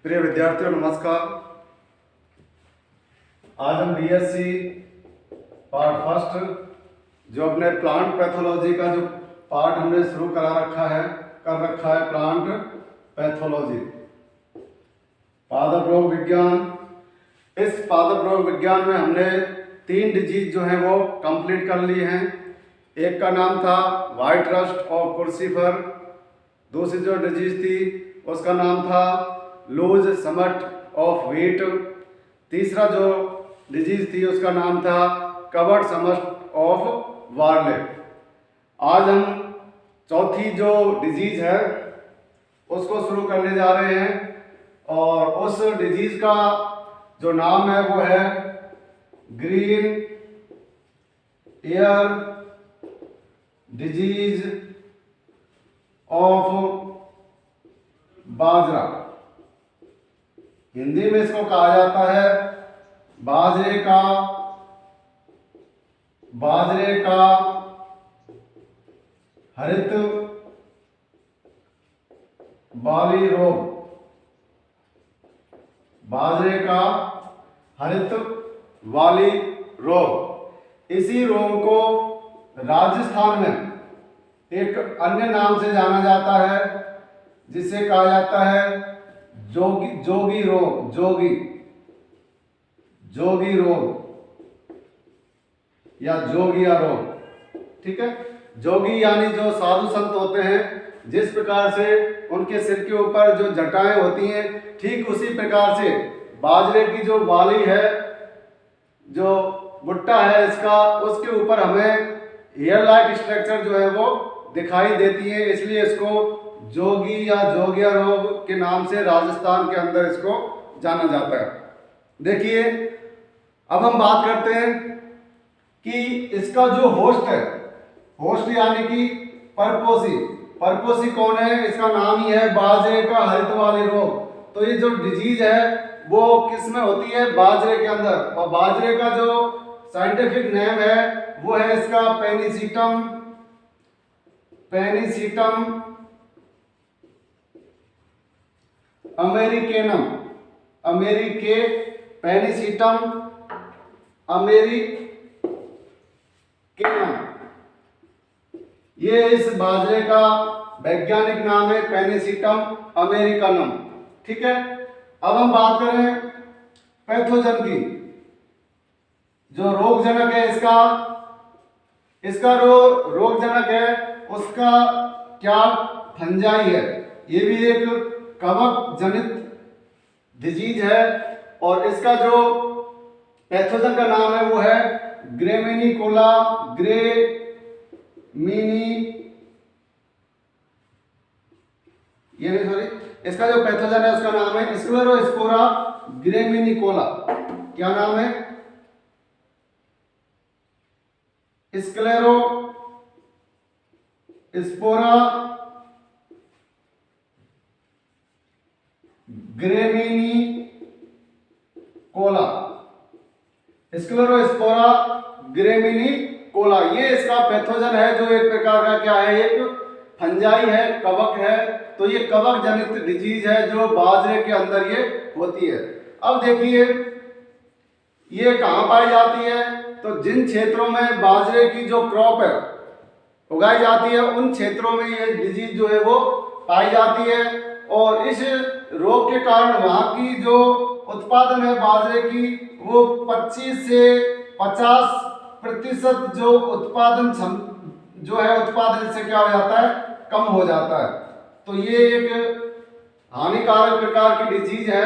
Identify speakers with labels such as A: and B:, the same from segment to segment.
A: प्रिय विद्यार्थियों नमस्कार। आज हम बीएससी पार्ट फर्स्ट जो अपने प्लांट पैथोलॉजी का जो पार्ट हमने शुरू कर रखा है प्लांट पैथोलॉजी, पादप रोग विज्ञान। इस पादप रोग विज्ञान में हमने 3 डिजीज जो हैं वो कंप्लीट कर ली हैं। एक का नाम था वाइट रस्ट और कुर्सीफर, दूसरी जो डिजीज थी उसका नाम था लूज समट ऑफ व्हीट, तीसरा जो डिजीज थी उसका नाम था कवर्ड समट ऑफ वार्ले। आज हम चौथी जो डिजीज है उसको शुरू करने जा रहे हैं और उस डिजीज का जो नाम है वो है ग्रीन ईयर डिजीज ऑफ बाजरा। हिंदी में इसको कहा जाता है बाजरे का हरित बाली रोग। बाजरे का हरित वाली रोग। इसी रोग को राजस्थान में एक अन्य नाम से जाना जाता है जिसे कहा जाता है जोगी रोग। जोगी रोग या जोगिया रोग। ठीक है, जोगी यानी जो साधु संत होते हैं, जिस प्रकार से उनके सिर के ऊपर जो जटाएं होती हैं, ठीक उसी प्रकार से बाजरे की जो वाली है, जो भुट्टा है इसका, उसके ऊपर हमें हेयर लाइक स्ट्रक्चर जो है वो दिखाई देती है। इसलिए इसको जोगी या जोगिया रोग के नाम से राजस्थान के अंदर इसको जाना जाता है। देखिए, अब हम बात करते हैं कि इसका जो होस्ट है, होस्ट यानी कि परपोसी कौन है? इसका नाम ही है बाजरे का हरित वाली रोग। तो ये जो डिजीज है वो किस में होती है? बाजरे के अंदर। और बाजरे का जो साइंटिफिक नेम है वो है इसका पेनिसिटम अमेरिकेनम। पेनिसिटम अमेरिकेनम, ये इस बाजरे का वैज्ञानिक नाम है पेनिसिटम अमेरिकनम। ठीक है, अब हम बात करें पैथोजन की। जो रोगजनक है इसका रोगजनक है उसका क्या? फंजाई है। ये भी एक कवक जनित डिजीज है और इसका जो पैथोजन का नाम है वो है ग्रेमिनिकोला। इसका जो पैथोजन है उसका नाम है स्क्लेरोस्पोरा ग्रेमिनिकोला। क्या नाम है? स्क्लेरोस्पोरा ग्रेमिनिकोला। स्क्लेरोस्पोरा ग्रेमिनिकोला, ये इसका पैथोजन है, जो एक प्रकार का क्या है? एक फंजाई है, कवक है। तो ये कवक जनित डिजीज है जो बाजरे के अंदर ये होती है। अब देखिए, ये कहाँ पाई जाती है? तो जिन क्षेत्रों में बाजरे की जो क्रॉप है उगाई जाती है, उन क्षेत्रों में ये डिजीज जो है वो पाई जाती है। और इस रोग के कारण वहाँ की जो उत्पादन है बाजरे की, वो 25 से 50% जो उत्पादन इससे क्या हो जाता है? कम हो जाता है। तो ये एक हानिकारक प्रकार की डिजीज है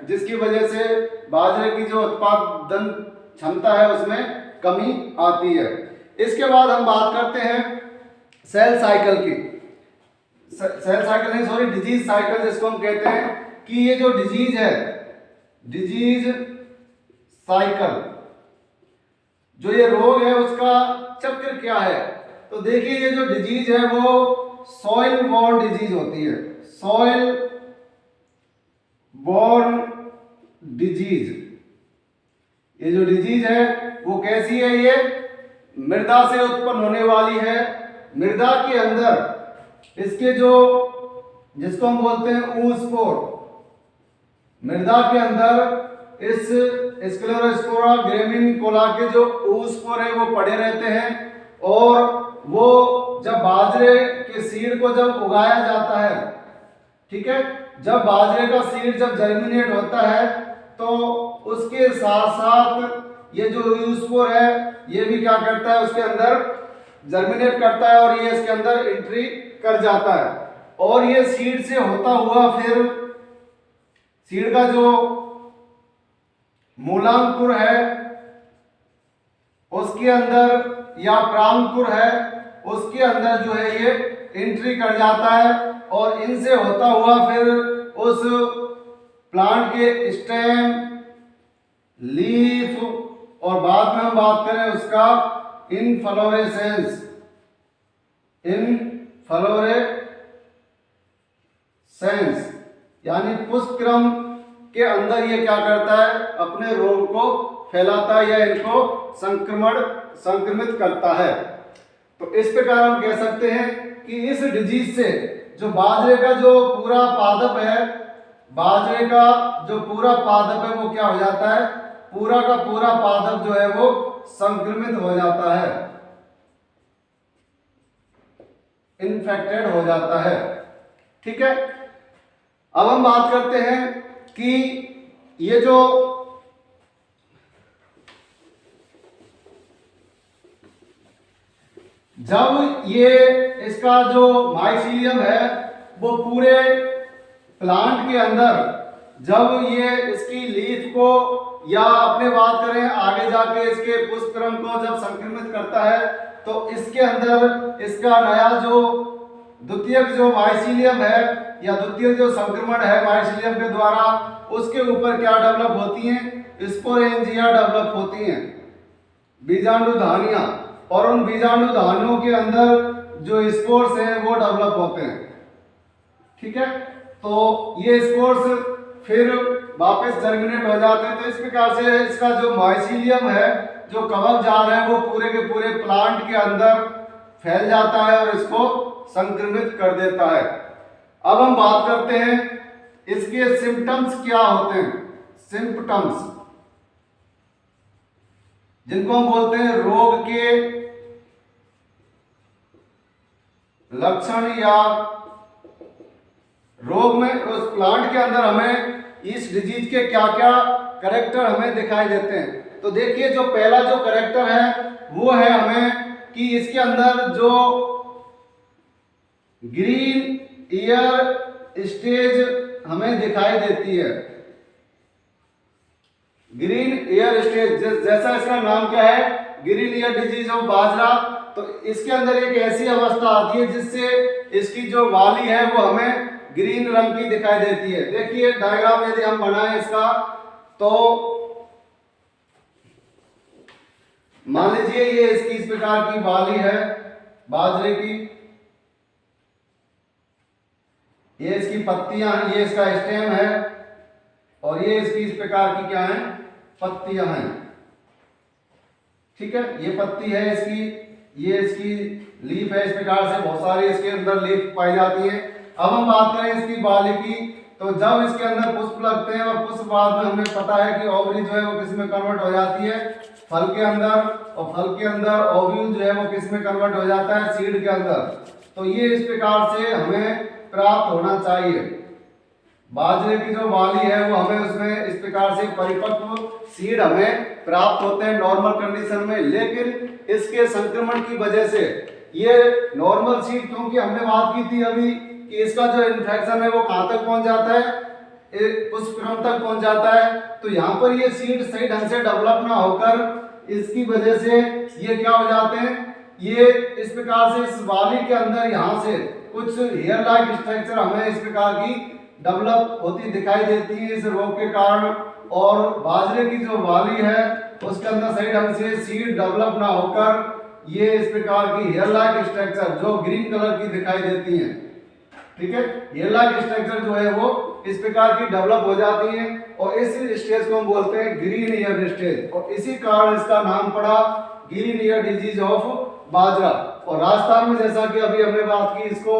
A: जिसकी वजह से बाजरे की जो उत्पादन क्षमता है उसमें कमी आती है। इसके बाद हम बात करते हैं सेल साइकिल की। डिजीज साइकिल जिसको हम कहते हैं कि ये जो डिजीज है, डिजीज साइकिल, जो ये रोग है उसका चक्र क्या है? तो देखिए, ये जो डिजीज है वो सॉइल बोर्न डिजीज होती है। सॉइल बोर्न डिजीज, ये जो डिजीज है वो कैसी है? ये मृदा से उत्पन्न होने वाली है। मृदा के अंदर इसके जो जिसको हम बोलते हैं ऊस्पोर, मृदा के अंदर इस स्क्लेरोस्पोरा ग्रेमिनिकोला के जो oospore है वो पड़े रहते हैं, और वो जब बाजरे के सीड को जब उगाया जाता है, ठीक है, जब बाजरे का सीड जब जर्मिनेट होता है तो उसके साथ साथ ये जो oospore है ये भी क्या करता है, उसके अंदर जर्मिनेट करता है और ये इसके अंदर एंट्री कर जाता है, और ये सीड से होता हुआ फिर सीड का जो मूलांकुर है उसके अंदर या प्रांकुर है उसके अंदर जो है ये एंट्री कर जाता है, और इनसे होता हुआ फिर उस प्लांट के स्टेम, लीफ, और बाद में हम बात करें उसका इनफ्लोरेसेंस, यानी पुष्पक्रम के अंदर ये क्या करता है, अपने रोग को फैलाता है या इनको संक्रमित करता है। तो इस प्रकार हम कह सकते हैं कि इस डिजीज से जो बाजरे का जो पूरा पादप है, बाजरे का जो पूरा पादप है वो क्या हो जाता है, पूरा का पूरा पादप जो है वो संक्रमित हो जाता है, इन्फेक्टेड हो जाता है। ठीक है, अब हम बात करते हैं कि ये जो जब ये इसका जो माइसीलियम है वो पूरे प्लांट के अंदर जब ये इसकी लीफ को या अपने बात करें आगे जाके इसके पुष्पक्रम को जब संक्रमित करता है तो इसके अंदर इसका नया जो द्वितीयक जो माइसीलियम है या द्वितीय जो संक्रमण है माइसीलियम के द्वारा, उसके ऊपर क्या डेवलप होती हैं, स्पोरेंजिया डेवलप होती हैं, बीजाणुधानियां, और उन बीजाणुधानियों के अंदर जो स्पोर्स हैं वो डेवलप होते हैं। ठीक है, तो ये स्पोर्स फिर वापस जर्मिनेट हो जाते हैं। तो इस प्रकार से इसका जो माइसीलियम है, जो कवक जाल है, वो पूरे के पूरे प्लांट के अंदर फैल जाता है और इसको संक्रमित कर देता है। अब हम बात करते हैं इसके सिम्टम्स क्या होते हैं। सिम्पटम्स जिनको हम बोलते हैं रोग के लक्षण, या रोग में उस प्लांट के अंदर हमें इस डिजीज के क्या क्या कैरेक्टर हमें दिखाई देते हैं। तो देखिए, जो पहला जो कैरेक्टर है वो है हमें कि इसके अंदर जो ग्रीन ईयर स्टेज हमें दिखाई देती है। ग्रीन ईयर स्टेज, जैसा इसका नाम क्या है, ग्रीन ईयर डिजीज ऑफ बाजरा, तो इसके अंदर एक ऐसी अवस्था आती है जिससे इसकी जो वाली है वो हमें ग्रीन रंग की दिखाई देती है। देखिए डायग्राम यदि हम बनाएं इसका, तो मान लीजिए ये इसकी इस प्रकार की वाली है बाजरे की, ये इसकी पत्तियां हैं, ये इसका स्टेम है, और ये इसकी इस प्रकार की क्या है, पत्तियां हैं। ठीक है, ये पत्ती है इसकी, ये इसकी लीफ है, इस प्रकार से बहुत सारी इसके अंदर लीफ पाई जाती है। अब हम बात करें इसकी बाली की, तो जब इसके अंदर पुष्प लगते हैं और पुष्प बाद में हमें पता है कि ओवरी जो है वो किस में कन्वर्ट हो जाती है, फल के अंदर, और फल के अंदर ओव्यूल जो है वो किस में कन्वर्ट हो जाता है, सीड के अंदर। तो ये इस प्रकार से हमें प्राप्त होना चाहिए। बाजरे की जो वाली है वो हमें उसमें इस प्रकार से परिपक्व सीड हमें प्राप्त होते हैं नॉर्मल कंडीशन में, लेकिन इसके संक्रमण की वजह से ये नॉर्मल सीड, क्योंकि हमने बात की थी अभी कि इसका जो इन्फेक्शन है वो कहां तक पहुंच जाता है, पुष्पक्रम तक पहुंच जाता है। तो यहाँ पर ये सीड सही ढंग से डेवलप ना होकर इसकी वजह से ये क्या हो जाते हैं, ये इस प्रकार से इस वाली के अंदर यहाँ से कुछ हेयर लाइक स्ट्रक्चर हमें इस प्रकार की डेवलप होती दिखाई देती है इस रोग के कारण। और बाजरे की जो वाली है उसके अंदर सही ढंग से सीड डेवलप ना होकर ये इस प्रकार की हेयर लाइक स्ट्रक्चर जो ग्रीन कलर की दिखाई देती है, ठीक है, हेयर लाइक स्ट्रक्चर जो है वो इस प्रकार की डेवलप हो जाती है, और इस स्टेज को हम बोलते हैं ग्रीन ईयर स्टेज, और इसी कारण इसका नाम पड़ा ग्रीन ईयर डिजीज ऑफ बाजरा। और राजस्थान में जैसा कि अभी हमने बात की, इसको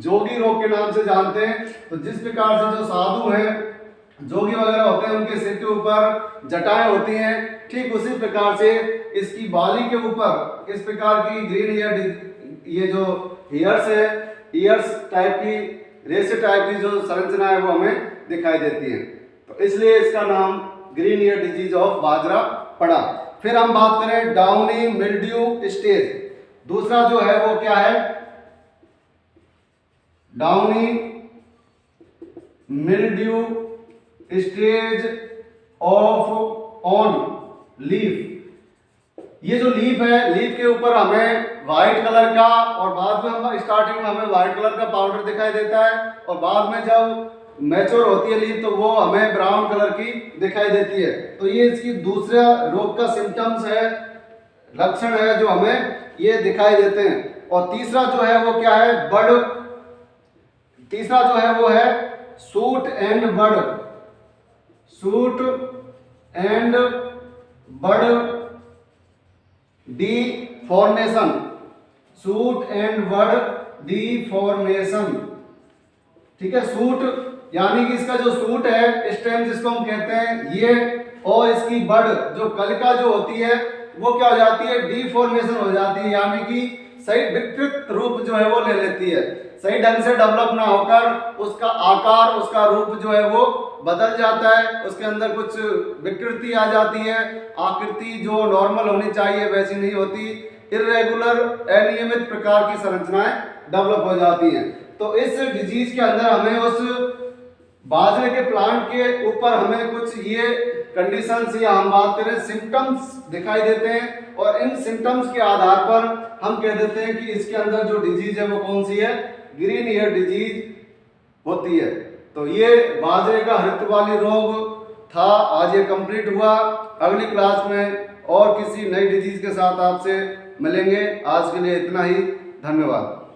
A: जोगी रोग के नाम से जानते हैं। तो जिस प्रकार से जो साधु हैं जोगी वगैरह होते हैं उनके सिर के ऊपर जटाएं होती हैं, ठीक उसी प्रकार से इसकी बाली के ऊपर इस प्रकार की ग्रीन ईयर, ये जो ईयर्स है, ईयर्स टाइप की, रेसे टाइप की जो संरचना है वो हमें दिखाई देती है। तो इसलिए इसका नाम ग्रीन ईयर डिजीज ऑफ बाजरा पड़ा। फिर हम बात करें डाउनी मिल्ड्यू स्टेज, दूसरा जो है वो क्या है, downy mildew stage of on leaf. ये जो लीफ है, लीफ के ऊपर हमें व्हाइट कलर का, और बाद में हम स्टार्टिंग में हमें व्हाइट कलर का पाउडर दिखाई देता है, और बाद में जब मैच्योर होती है लीफ तो वो हमें ब्राउन कलर की दिखाई देती है। तो ये इसकी दूसरा रोग का सिम्टम्स है, लक्षण है जो हमें ये दिखाई देते हैं। और तीसरा जो है वो क्या है, बर्ड, तीसरा जो है वो है suit and bird, suit and bird deformation, suit and bird deformation, ठीक है। सूट यानी कि इसका जो सूट है, स्टेम जिसको हम कहते हैं ये, और इसकी बर्ड जो कलिका जो होती है वो क्या हो जाती है, डिफॉर्मेशन हो जाती है, यानी कि सही विकृत रूप जो है वो ले लेती है, सही ढंग से डेवलप ना होकर उसका आकार, उसका रूप जो है वो बदल जाता है, उसके अंदर कुछ विकृति आ जाती है, आकृति जो नॉर्मल होनी चाहिए वैसी नहीं होती, इर्रेगुलर अनियमित प्रकार की संरचनाएं डेवलप हो जाती हैं। तो इस डिजीज के अंदर हमें उस बाजरे के प्लांट के ऊपर हमें कुछ ये कंडीशंस या हम बात करें सिम्टम्स दिखाई देते हैं, और इन सिम्टम्स के आधार पर हम कह देते हैं कि इसके अंदर जो डिजीज है वो कौन सी है, ग्रीन ईयर डिजीज होती है। तो ये बाजरे का हरित वाली रोग था, आज ये कंप्लीट हुआ। अगली क्लास में और किसी नई डिजीज के साथ आपसे मिलेंगे। आज के लिए इतना ही, धन्यवाद।